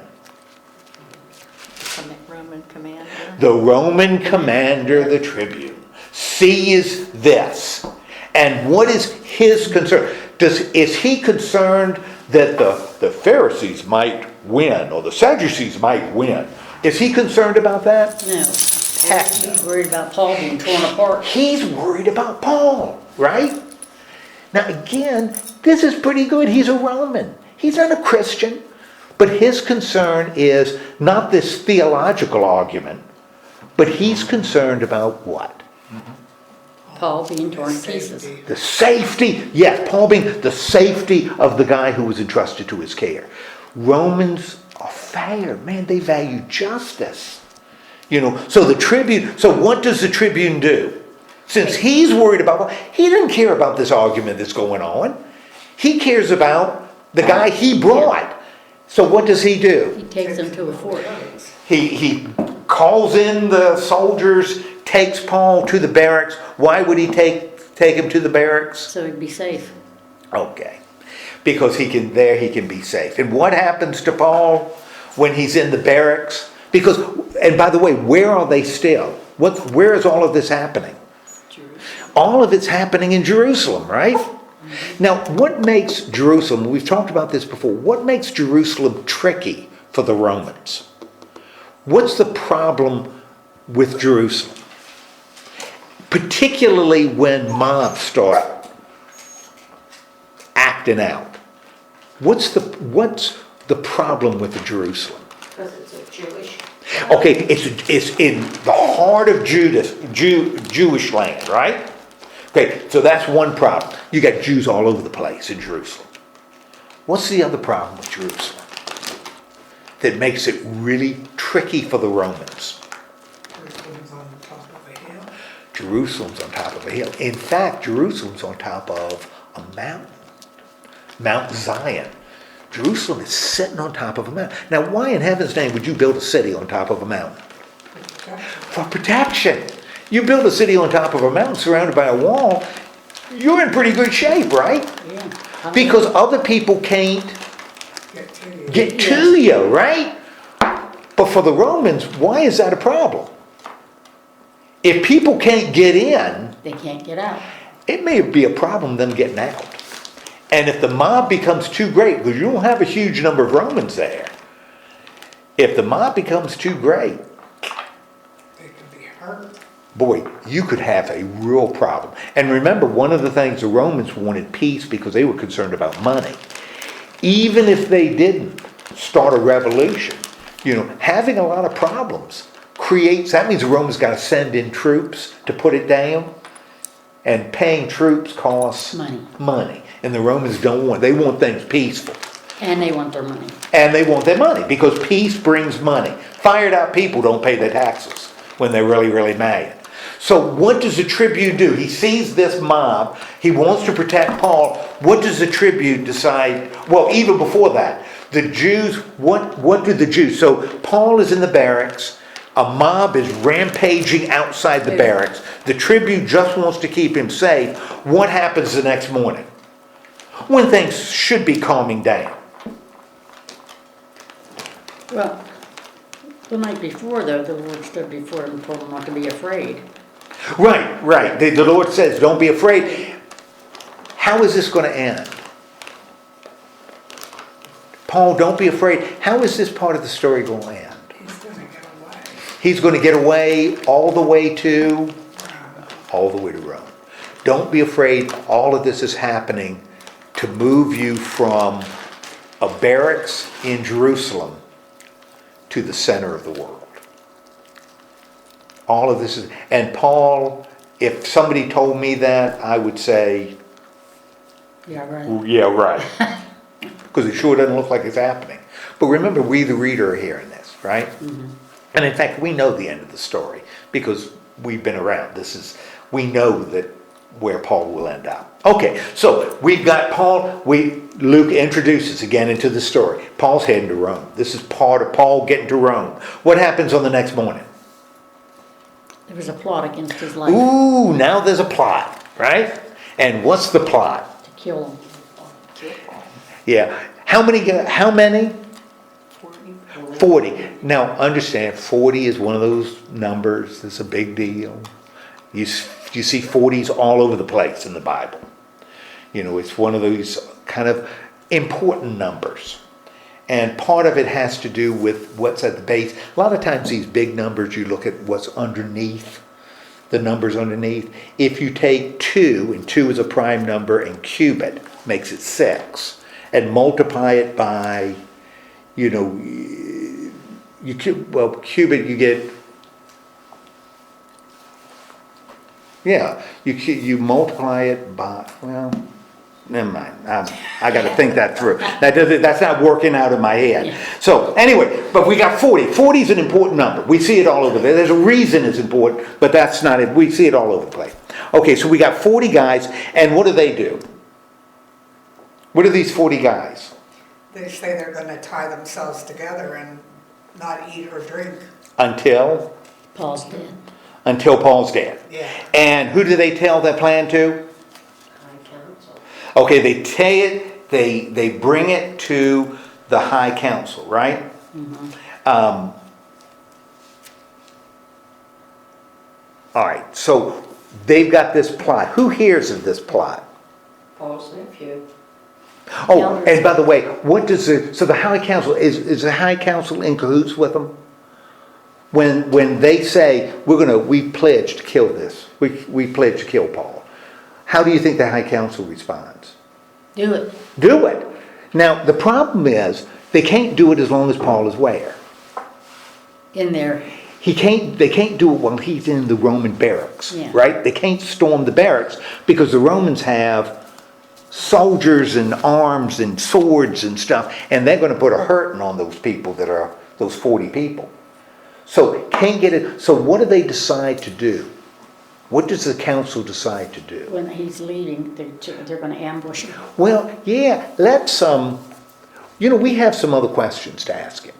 The Roman commander. The Roman commander, the tribune, sees this. And what is his concern? Is he concerned that the Pharisees might win, or the Sadducees might win? Is he concerned about that? No. Heck no. He's worried about Paul being torn apart. He's worried about Paul, right? Now again, this is pretty good. He's a Roman. He's not a Christian. But his concern is not this theological argument, but he's concerned about what? Paul being torn to pieces. The safety. Yes, Paul being the safety of the guy who was entrusted to his care. Romans are fair. Man, they value justice. So the tribune, so what does the tribune do? Since he's worried about, he doesn't care about this argument that's going on. He cares about the guy he brought. So what does he do? He takes them to a fort. He calls in the soldiers, takes Paul to the barracks. Why would he take him to the barracks? So he'd be safe. Okay. Because he can be safe. And what happens to Paul when he's in the barracks? Because, and by the way, where are they still? Where is all of this happening? All of it's happening in Jerusalem, right? Now, what makes Jerusalem, we've talked about this before, what makes Jerusalem tricky for the Romans? What's the problem with Jerusalem? Particularly when mobs start acting out. What's the problem with Jerusalem? Because it's a Jewish. Okay, it's in the heart of Jewish land, right? Okay, so that's one problem. You got Jews all over the place in Jerusalem. What's the other problem with Jerusalem that makes it really tricky for the Romans? Jerusalem's on top of a hill. Jerusalem's on top of a hill. In fact, Jerusalem's on top of a mountain. Mount Zion. Jerusalem is sitting on top of a mountain. Now, why in heaven's name would you build a city on top of a mountain? For protection. You build a city on top of a mountain surrounded by a wall, you're in pretty good shape, right? Yeah. Because other people can't get to you, right? But for the Romans, why is that a problem? If people can't get in, They can't get out. it may be a problem them getting out. And if the mob becomes too great, because you don't have a huge number of Romans there, if the mob becomes too great, They can be hurt. boy, you could have a real problem. And remember, one of the things the Romans wanted peace because they were concerned about money. Even if they didn't start a revolution, having a lot of problems that means the Romans got to send in troops to put it down. And paying troops costs money. And the Romans they want things peaceful. And they want their money. And they want their money because peace brings money. Fired out people don't pay their taxes when they're really, really mad. So what does the tribune do? He sees this mob. He wants to protect Paul. What does the tribune decide? Well, even before that, the Jews, what do the Jews? So Paul is in the barracks. A mob is rampaging outside the barracks. The tribune just wants to keep him safe. What happens the next morning? When things should be calming down. Well, the night before, though, the Lord stood before him and told him not to be afraid. Right. The Lord says, don't be afraid. How is this going to end? Paul, don't be afraid. How is this part of the story going to end? He's going to get away. He's going to get away all the way to Rome. Don't be afraid. All of this is happening to move you from a barracks in Jerusalem to the center of the world. All of this is, and Paul, if somebody told me that, I would say, Yeah, right. yeah, right. Because it sure doesn't look like it's happening. But remember, we the reader are hearing this, right? And in fact, we know the end of the story because we've been around. We know that where Paul will end up. Okay, so we've got Paul, Luke introduces again into the story. Paul's heading to Rome. This is part of Paul getting to Rome. What happens on the next morning? There was a plot against his life Ooh, now there's a plot, right? And what's the plot? to kill him. Yeah. How many? 40. Now understand, 40 is one of those numbers that's a big deal. You see 40s all over the place in the Bible. You know, it's one of those kind of important numbers. And part of it has to do with what's at the base. A lot of times these big numbers, you look at what's underneath, the numbers underneath. If you take 2, and 2 is a prime number, and cube it, makes it 6, and multiply it by, you know, cube it, you get, yeah, you multiply it by, well, never mind. I got to think that through. That's not working out in my head. Yeah. So anyway, but we got 40. 40 is an important number. We see it all over there. There's a reason it's important, but that's not it. We see it all over the place. Okay, so we got 40 guys, and what do? What are these 40 guys? They say they're gonna tie themselves together and not eat or drink. Until Paul's dead. Paul's dead. Yeah. And who do they tell that plan to? Okay, they say it, they bring it to the high council, right? All right, so they've got this plot. Who hears of this plot? Paul's nephew. Oh, and by the way, so the high council, is the high council in cahoots with them? When they say, we pledge to kill this, we pledge to kill Paul. How do you think the high council responds? Do it. Do it. Now, the problem is, they can't do it as long as Paul is where? In there. They can't do it while he's in the Roman barracks, Yeah. right? They can't storm the barracks because the Romans have soldiers and arms and swords and stuff, and they're going to put a hurting on those people that are, those 40 people. So, can't get it. So what do they decide to do? What does the council decide to do? When he's leaving, they're going to ambush him. Well, yeah, we have some other questions to ask him.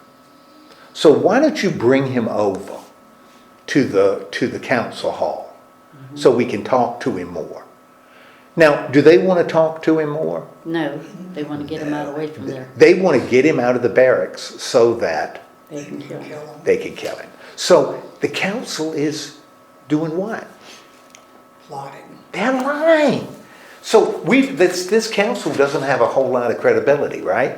So why don't you bring him over to the council hall so we can talk to him more? Now, do they want to talk to him more? No, they want to get him out away from there. They want to get him out of the barracks so that They can kill him. Kill them. they can kill him. So the council is doing what? Plotting. They're lying. So this council doesn't have a whole lot of credibility, right?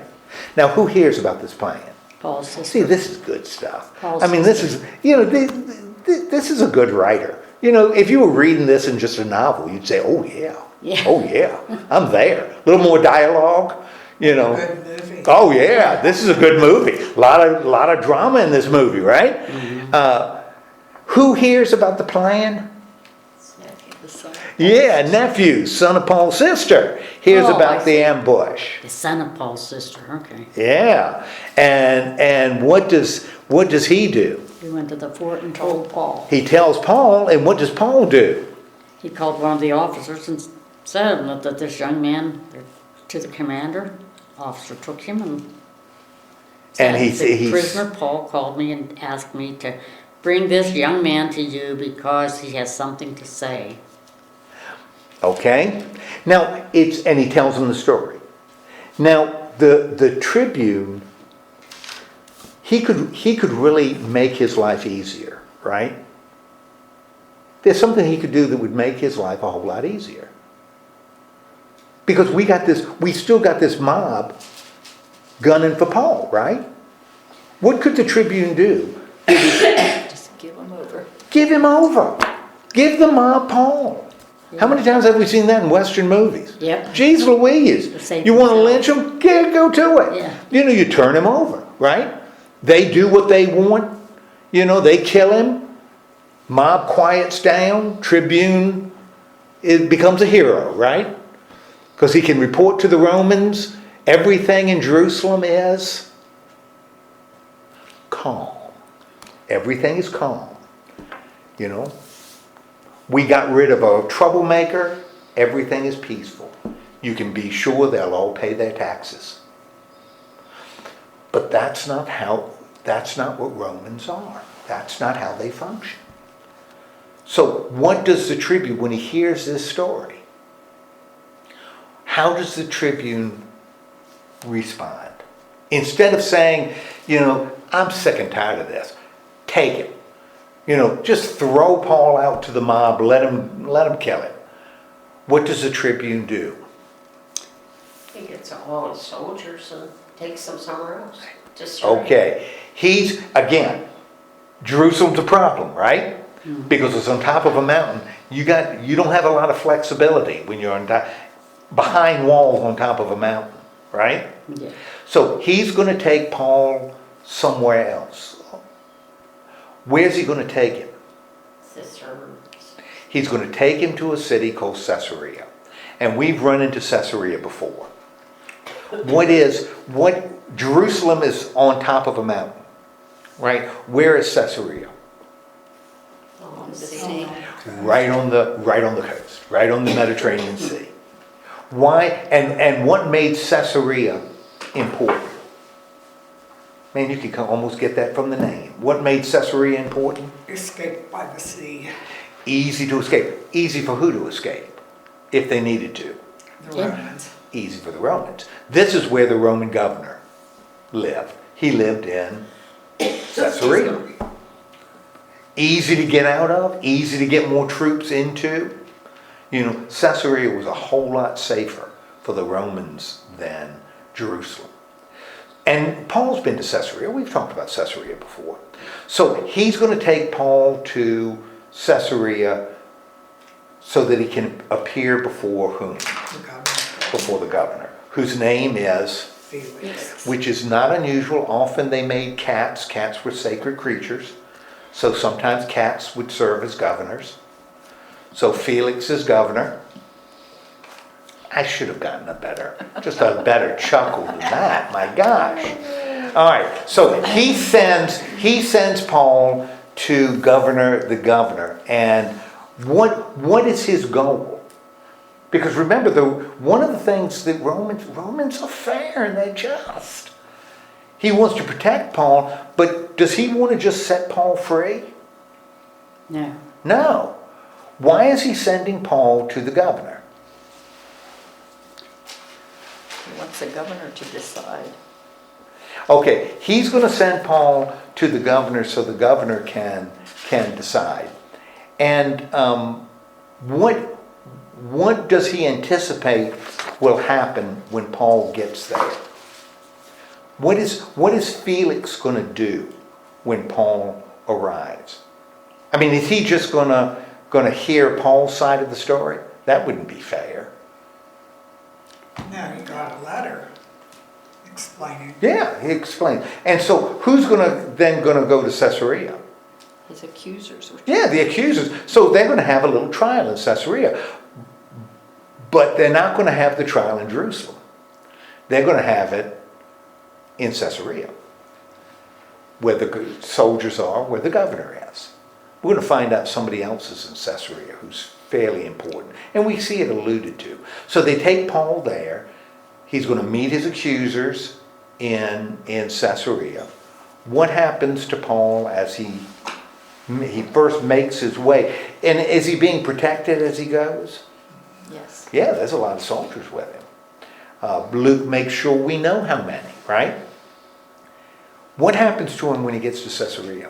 Now, who hears about this plan? Paul's sister. See, this is good stuff. Paul's I mean, this sister. is, this is a good writer. If you were reading this in just a novel, you'd say, oh yeah, Yeah. oh yeah, I'm there. A little more dialogue, Good movie. Oh yeah, this is a good movie. A lot of drama in this movie, right? Who hears about the plan? Nephew, the son. Yeah, nephew, son of Paul's sister, hears Oh, about I the see. ambush. The son of Paul's sister, okay. Yeah, and what does he do? He went to the fort and told Paul. He tells Paul, and what does Paul do? He called one of the officers and said that this young man, to the commander, officer took him and And the prisoner Paul called me and asked me to bring this young man to you because he has something to say. Okay, now and he tells him the story. Now the tribune, he could really make his life easier, right? There's something he could do that would make his life a whole lot easier. Because we still got this mob gunning for Paul, right? What could the tribune do? Just give him over. Give him over. Give the mob Paul. How many times have we seen that in Western movies? Yep. Jeez Louise. Save You want to themselves. lynch him? Go to it. Yeah. You turn him over, right? They do what they want. They kill him. Mob quiets down. Tribune, it becomes a hero, right? Because he can report to the Romans. Everything in Jerusalem is calm. Everything is calm. We got rid of a troublemaker. Everything is peaceful. You can be sure they'll all pay their taxes. But that's not what Romans are. That's not how they function. So what does the tribune, when he hears this story, how does the tribune respond? Instead of saying, I'm sick and tired of this, take it. Just throw Paul out to the mob, let him kill him. What does the tribune do? He gets all his soldiers and takes them somewhere else. Okay, Jerusalem's a problem, right? Because it's on top of a mountain. You don't have a lot of flexibility when you're behind walls on top of a mountain, right? Yeah. So he's going to take Paul somewhere else. Where's he going to take him? Cisterns. He's going to take him to a city called Caesarea. And we've run into Caesarea before. Jerusalem is on top of a mountain, right? Where is Caesarea? On the The sea. sea. Right on the coast, right on the Mediterranean Sea. Why? And what made Caesarea important? Man, you can almost get that from the name. What made Caesarea important? Escaped by the sea. Easy to escape. Easy for who to escape? If they needed to. The Yeah. Romans. Easy for the Romans. This is where the Roman governor lived. He lived in Caesarea. Easy to get out of, easy to get more troops into. Caesarea was a whole lot safer for the Romans than Jerusalem. And Paul's been to Caesarea. We've talked about Caesarea before. So he's going to take Paul to Caesarea so that he can appear before whom? The governor. Before the governor, whose name is, Felix. which is not unusual. Often they made cats. Cats were sacred creatures. So sometimes cats would serve as governors. So Felix is governor. I should have gotten a better chuckle than that. My gosh. All right. So he sends Paul to the governor. And what is his goal? Because remember, one of the things that Romans are fair and they're just. He wants to protect Paul, but does he want to just set Paul free? No. No. Why is he sending Paul to the governor? He wants the governor to decide. Okay, he's going to send Paul to the governor so the governor can decide. And what does he anticipate will happen when Paul gets there? What is Felix going to do when Paul arrives? I mean, is he just going to hear Paul's side of the story? That wouldn't be fair. Now he got a letter explaining. Yeah, he explains. And so who's going to go to Caesarea? His accusers. Yeah, the accusers. So they're going to have a little trial in Caesarea. But they're not going to have the trial in Jerusalem. They're going to have it in Caesarea, where the soldiers are, where the governor is. We're going to find out somebody else is in Caesarea who's fairly important. And we see it alluded to. So they take Paul there. He's going to meet his accusers in Caesarea. What happens to Paul as he first makes his way? And is he being protected as he goes? Yes. Yeah, there's a lot of soldiers with him. Luke makes sure we know how many, right? What happens to him when he gets to Caesarea?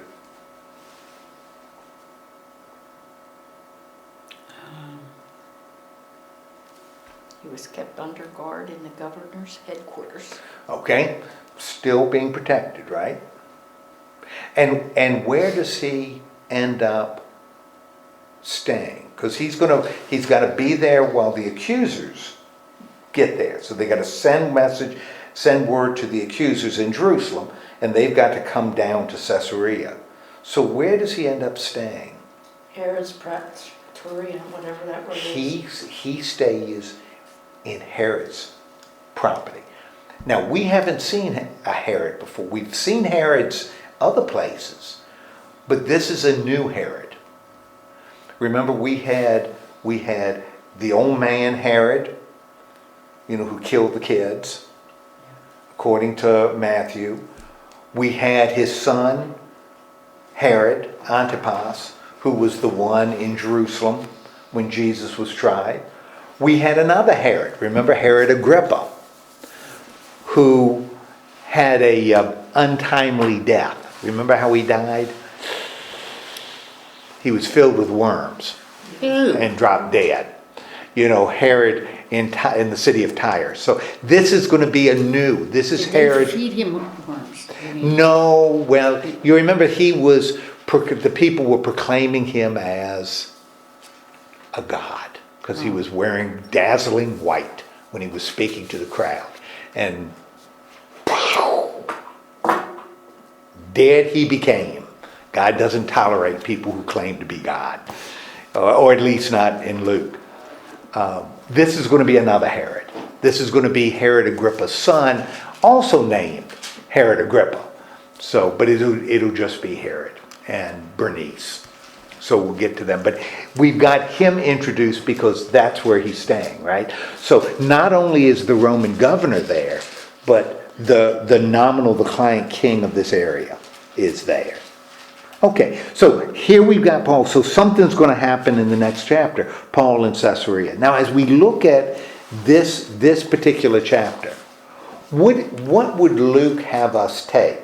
He was kept under guard in the governor's headquarters. Okay, still being protected, right? And where does he end up staying? Because he's got to be there while the accusers get there. So they got to send send word to the accusers in Jerusalem, and they've got to come down to Caesarea. So where does he end up staying? Herod's Praetorium, whatever that word is. He stays in Herod's property. Now, we haven't seen a Herod before. We've seen Herod's other places, but this is a new Herod. Remember, we had the old man Herod, who killed the kids, according to Matthew. We had his son Herod Antipas, who was the one in Jerusalem when Jesus was tried. We had another Herod. Remember Herod Agrippa, who had a untimely death. Remember how he died? He was filled with worms and dropped dead. Herod in the city of Tyre. So this is going to be this is Did Herod. they feed him worms? No, well, you remember the people were proclaiming him as a god because he was wearing dazzling white when he was speaking to the crowd. And dead he became. God doesn't tolerate people who claim to be God, or at least not in Luke. This is going to be another Herod. This is going to be Herod Agrippa's son, also named Herod Agrippa. So, but it'll just be Herod and Bernice. So we'll get to them. But we've got him introduced because that's where he's staying, right? So not only is the Roman governor there, but the client king of this area is there. Okay, so here we've got Paul. So something's going to happen in the next chapter, Paul in Caesarea. Now, as we look at this particular chapter, what would Luke have us take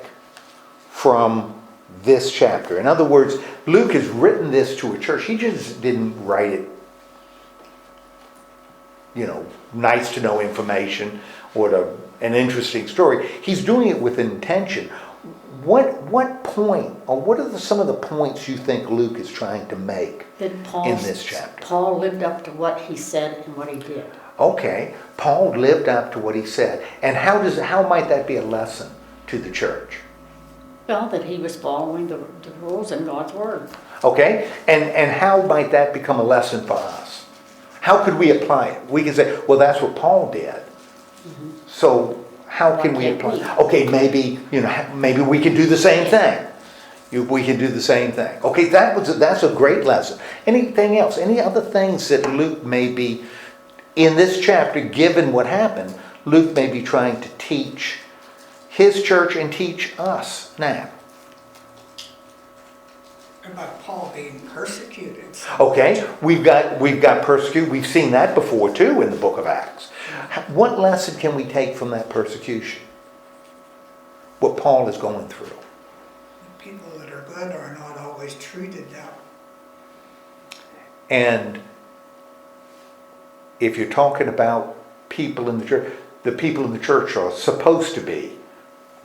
from this chapter? In other words, Luke has written this to a church. He just didn't write it, nice to know information or an interesting story. He's doing it with intention. What point, or what are some of the points you think Luke is trying to make in this chapter? Paul lived up to what he said and what he did. Okay, Paul lived up to what he said. And how might that be a lesson to the church? Well, that he was following the rules in God's word. Okay, and how might that become a lesson for us? How could we apply it? We can say, well, that's what Paul did. Mm-hmm. So how can we apply it? Okay, maybe we can do the same thing. We can do the same thing. Okay, that's a great lesson. Anything else? Any other things that Luke may be, in this chapter, given what happened, Luke may be trying to teach his church and teach us now? About Paul being persecuted. Okay, we've got persecuted. We've seen that before too in the book of Acts. What lesson can we take from that persecution? What Paul is going through. People that are good are not always treated that. And if you're talking about people in the church, the people in the church are supposed to be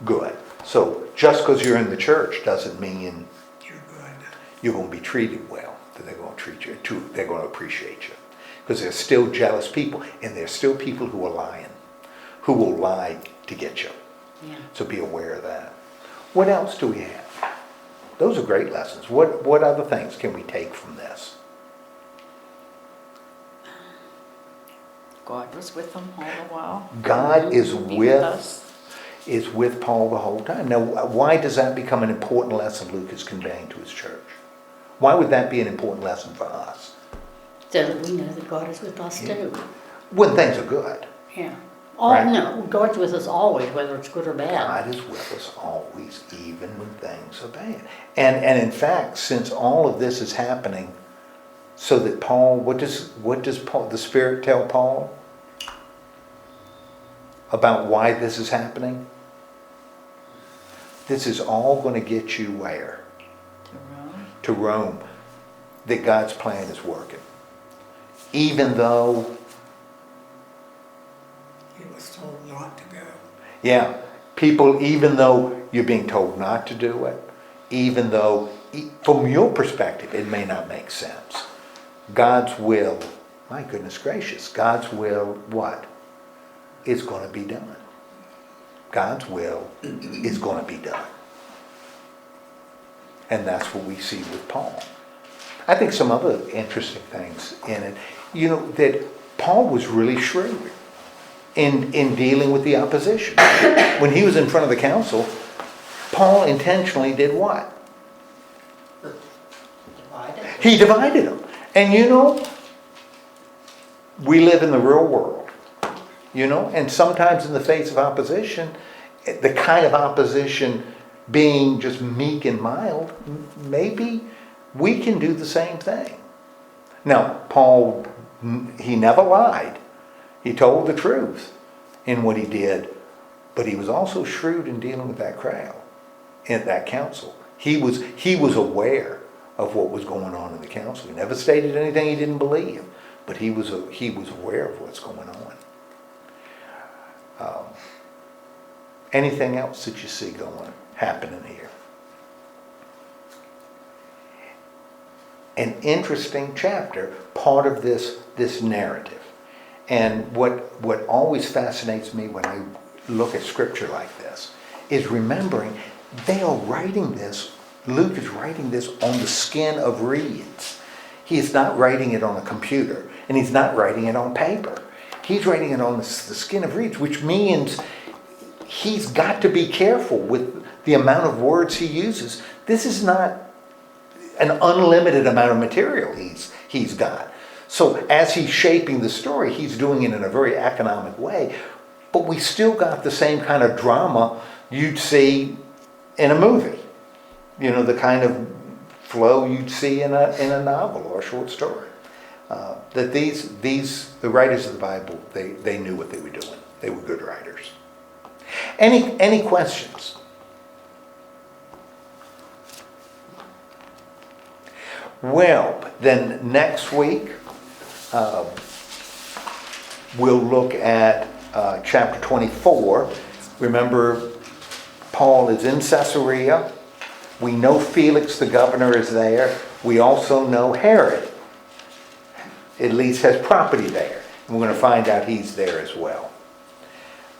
good. So just because you're in the church doesn't mean You're good. you're going to be treated well, that they're going to treat you, they're going to appreciate you. Because there's still jealous people, and there's still people who are lying, who will lie to get you. Yeah. So be aware of that. What else do we have? Those are great lessons. What other things can we take from this? God was with them all the while. God is Be with Paul the whole time. Now, why does that become an important lesson Luke is conveying to his church? Why would that be an important lesson for us? So that we know that God is with us too. When things are good. Yeah. Right. No, God's with us always, whether it's good or bad. God is with us always, even when things are bad. And in fact, since all of this is happening, so that Paul, what does Paul, the Spirit tell Paul about why this is happening? This is all going to get you where? To Rome. That God's plan is working. Even though He was told not to go. yeah, people, even though you're being told not to do it, even though, from your perspective, it may not make sense. God's will, my goodness gracious, God's will, what? Is going to be done. God's will is going to be done. And that's what we see with Paul. I think some other interesting things in it, that Paul was really shrewd in dealing with the opposition. When he was in front of the council, Paul intentionally did what? Divided. He divided them. And we live in the real world, and sometimes in the face of opposition, the kind of opposition being just meek and mild, maybe we can do the same thing. Now, Paul, he never lied. He told the truth in what he did, but he was also shrewd in dealing with that crowd, in that council. He was aware of what was going on in the council. He never stated anything he didn't believe, but he was aware of what's going on. Anything else that you see happening here? An interesting chapter, part of this narrative. And what always fascinates me when I look at scripture like this is remembering they are writing this, Luke is writing this on the skin of reeds. He is not writing it on a computer, and he's not writing it on paper. He's writing it on the skin of reeds, which means he's got to be careful with the amount of words he uses. This is not an unlimited amount of material he's got. So as he's shaping the story, he's doing it in a very economic way. But we still got the same kind of drama you'd see in a movie. The kind of flow you'd see in a novel or a short story. That the writers of the Bible, they knew what they were doing. They were good writers. Any questions? Well, then next week we'll look at chapter 24. Remember, Paul is in Caesarea. We know Felix the governor is there. We also know Herod at least has property there. And we're going to find out he's there as well.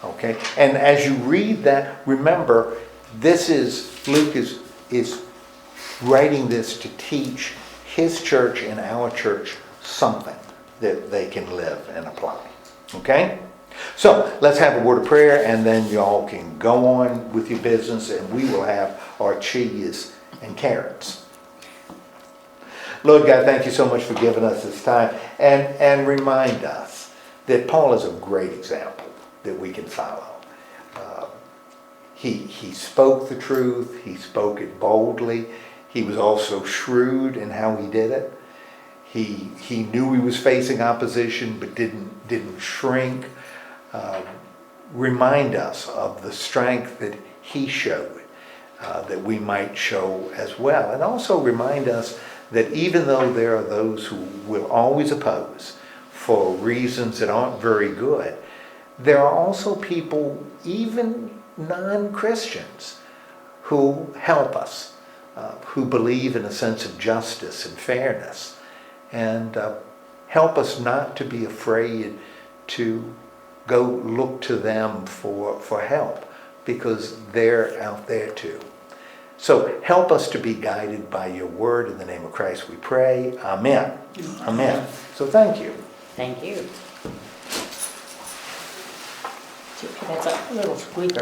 Okay? And as you read that, remember, Luke is writing this to teach his church and our church something that they can live and apply. Okay? So let's have a word of prayer, and then y'all can go on with your business, and we will have our cheese and carrots. Lord God, thank you so much for giving us this time, and remind us that Paul is a great example that we can follow. He spoke the truth. He spoke it boldly. He was also shrewd in how he did it. He knew he was facing opposition, but didn't shrink. Remind us of the strength that he showed, that we might show as well. And also remind us that even though there are those who will always oppose for reasons that aren't very good, there are also people, even non-Christians, who help us, who believe in a sense of justice and fairness, and help us not to be afraid to go look to them for help, because they're out there too. So help us to be guided by your word. In the name of Christ we pray. Amen. Amen. So thank you. Thank you. That's a little squeaker.